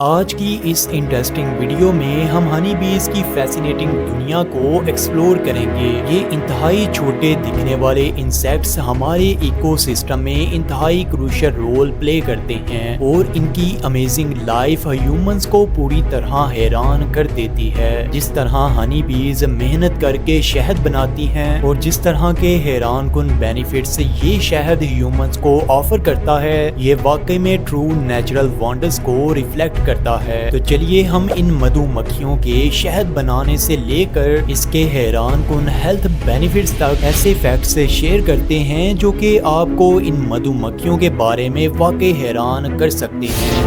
آج کی اس interesting video میں ہم ہنی بیز کی فیسینیٹنگ دنیا کو ایکسپلور کریں گے۔ یہ انتہائی چھوٹے دکھنے والے انسیکٹس ہمارے ایکو سسٹم میں انتہائی کروشل رول پلے کرتے ہیں اور ان کی امیزنگ لائف ہیومنز کو پوری طرح حیران کر دیتی ہے۔ جس طرح ہنی بیز محنت کر کے شہد بناتی ہیں اور جس طرح کے حیران کن بینیفٹس یہ شہد ہیومنز کو آفر کرتا ہے، یہ واقعی میں ٹرو نیچرل وانڈرز کو ریفلیکٹ کرتا ہے۔ تو چلیے ہم ان مدھو مکھیوں کے شہد بنانے سے لے کر اس کے حیران کن ہیلتھ بینیفٹس تک ایسے فیکٹس شیئر کرتے ہیں جو کہ آپ کو ان مدھو مکھیوں کے بارے میں واقعی حیران کر سکتے ہیں۔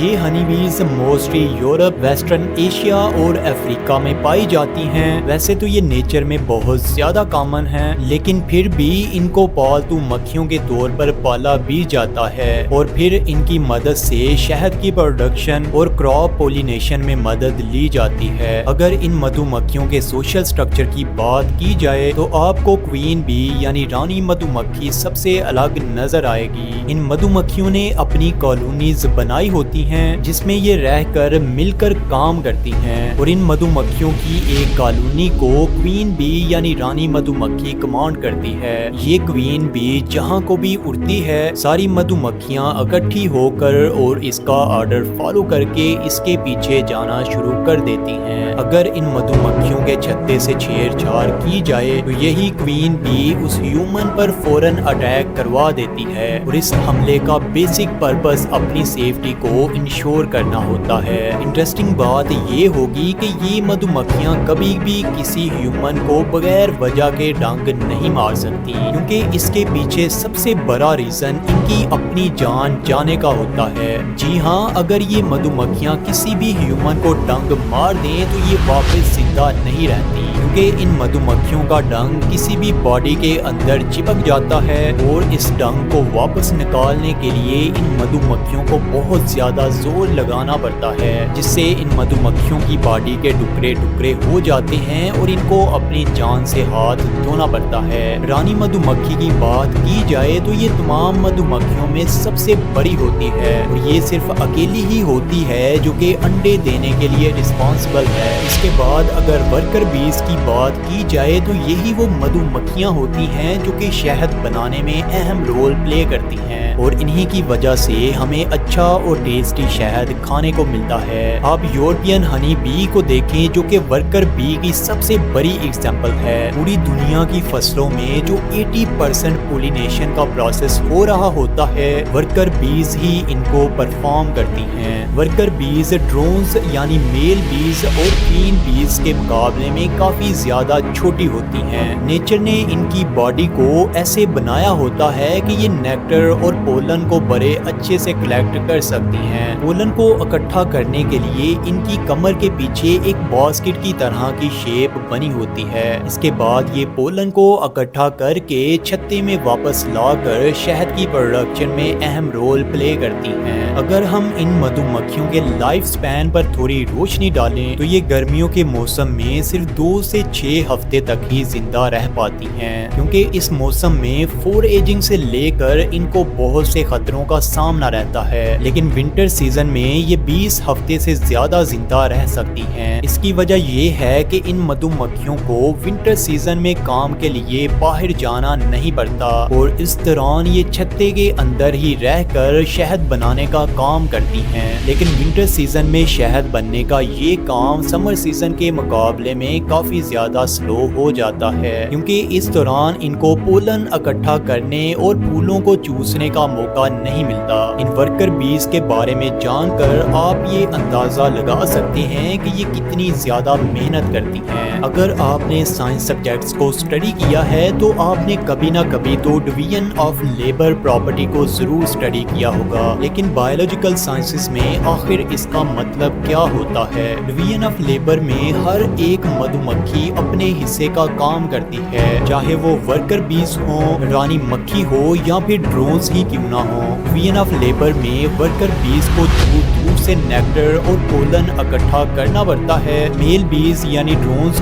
یہ ہنی بیز موسٹلی یورپ، ویسٹرن ایشیا اور افریقہ میں پائی جاتی ہیں۔ ویسے تو یہ نیچر میں بہت زیادہ کامن ہیں، لیکن پھر بھی ان کو پالتو مکھیوں کے طور پر پالا بھی جاتا ہے اور پھر ان کی مدد سے شہد کی پروڈکشن اور کراپ پولینیشن میں مدد لی جاتی ہے۔ اگر ان مدھو مکھیوں کے سوشل سٹرکچر کی بات کی جائے تو آپ کو کوئین بی یعنی رانی مدھو مکھی سب سے الگ نظر آئے گی۔ ان مدھو مکھیوں نے اپنی کالونیز بنائی ہوتی ہیں جس میں یہ رہ کر مل کر کام کرتی ہیں، اور ان مدھو مکھیوں کی ایک کالونی کو کوئین بی یعنی رانی مدھو مکھی کمانڈ کرتی ہے۔ یہ کوئین بی جہاں کو بھی اڑتی ہے، ساری مدھو مکھیاں اکٹھی ہو کر اور اس کا آرڈر فالو کر کے اس کے پیچھے جانا شروع کر دیتی ہیں۔ اگر ان مدھو مکھیوں کے چھتے سے چھیڑ چھاڑ کی جائے تو یہی کوئین بی اس ہیومن پر فوراً اٹیک کروا دیتی ہے، اور اس حملے کا بیسک پرپس اپنی سیفٹی کو انشور کرنا ہوتا ہے۔ انٹرسٹنگ بات یہ ہوگی کہ یہ مدھو مکھیاں کبھی بھی کسی ہیومن کو بغیر وجہ کے ڈنگ نہیں مار سکتی، کیونکہ اس کے پیچھے سب سے بڑا ریزن ان کی اپنی جان جانے کا ہوتا ہے۔ جی ہاں، اگر یہ مدھو مکھیاں کسی بھی ہیومن کو ڈنگ مار دیں تو یہ واپس زندہ نہیں رہتی، کیونکہ ان مدھو مکھیوں کا ڈنگ کسی بھی باڈی کے اندر چپک جاتا ہے، اور اس ڈنگ کو واپس نکالنے کے لیے ان مدھو مکھیوں کو بہت زیادہ زور لگانا پڑتا ہے، جس سے ان مدھو مکھیوں کی باڈی کے ٹکڑے ٹکڑے ہو جاتے ہیں اور ان کو اپنی جان سے ہاتھ دھونا پڑتا ہے۔ رانی مدھو مکھی کی بات کی جائے تو یہ تمام مدھو مکھیوں میں سب سے بڑی ہوتی ہے، اور یہ صرف اکیلی ہی ہوتی ہے جو کہ انڈے دینے کے لیے رسپانسبل ہے۔ اس کے بعد اگر ورکر بیز کی بات کی جائے تو یہی وہ مدھو مکھیاں ہوتی ہیں جو کہ شہد بنانے میں اہم رول پلے کرتی ہیں، اور انہی کی وجہ سے ہمیں اچھا اور ٹیسٹی شہد کھانے کو ملتا ہے۔ آپ یورپین ہنی بی کو دیکھیں جو کہ ورکر بی کی سب سے بڑی ایگزامپل ہے۔ پوری دنیا کی فصلوں میں جو 80% پولینیشن کا پروسیس ہو رہا ہوتا ہے، ورکر بیز ہی ان کو پرفارم کرتی ہیں۔ ورکر بیز ڈرونز یعنی میل بیز اور کوئین بیز کے مقابلے میں کافی زیادہ چھوٹی ہوتی ہیں۔ نیچر نے ان کی باڈی کو ایسے بنایا ہوتا ہے کہ یہ نیکٹر اور پولن کو بڑے اچھے سے کلیکٹ کر سکتی ہیں۔ پولن کو اکٹھا کرنے کے لیے ان کی کمر کے پیچھے ایک باسکٹ کی طرح کی شیپ بنی ہوتی ہے۔ اس کے بعد یہ پولن کو اکٹھا کر کے چھتے میں واپس لا کر شہد کی پروڈکشن میں اہم رول پلے کرتی ہیں۔ اگر ہم ان مدھو مکھیوں کے لائف سپین پر تھوڑی روشنی ڈالیں تو یہ گرمیوں کے موسم میں صرف 2 سے 6 ہفتے تک ہی زندہ رہ پاتی ہیں، کیونکہ اس موسم میں فور ایجنگ سے لے کر ان کو بہت سے خطروں کا سامنا رہتا ہے، لیکن ونٹر سیزن میں یہ 20 ہفتے سے زیادہ زندہ رہ سکتی ہیں۔ اس کی وجہ یہ ہے کہ ان مدھو مکھیوں کو ونٹر سیزن میں کام کے لیے باہر جانا نہیں پڑتا، اور اس دوران یہ چھتے کے اندر ہی رہ کر شہد بنانے کا کام کرتی ہیں۔ لیکن ونٹر سیزن میں شہد بننے کا یہ کام سمر سیزن کے مقابلے میں کافی زیادہ سلو ہو جاتا ہے، کیونکہ اس دوران ان کو پولن اکٹھا کرنے اور پھولوں کو چوسنے کا موقع نہیں ملتا۔ ان ورکر بیز کے بارے میں جان کر آپ یہ اندازہ لگا سکتے ہیں کہ یہ کتنی زیادہ محنت کرتی ہیں۔ اگر آپ نے سائنس سبجیکٹس کو اسٹڈی کیا ہے تو آپ نے کبھی نہ کبھی تو ڈویژن آف لیبر پراپرٹی کو ضرور اسٹڈی کیا ہوگا، لیکن بایولوجیکل سائنسز میں آخر اس کا مطلب کیا ہوتا ہے؟ ڈویژن آف لیبر میں ہر ایک مدھو مکھی اپنے حصے کا کام کرتی ہے، چاہے وہ ورکر بیز ہوں، رانی مکھی ہو یا پھر ڈرونز ہی کیوں نہ ہو۔ ڈویژن آف لیبر میں ورکر بیز کو دور دور سے نیکٹر اور پولن اکٹھا کرنا پڑتا ہے۔ میل بیز یعنی ڈرونز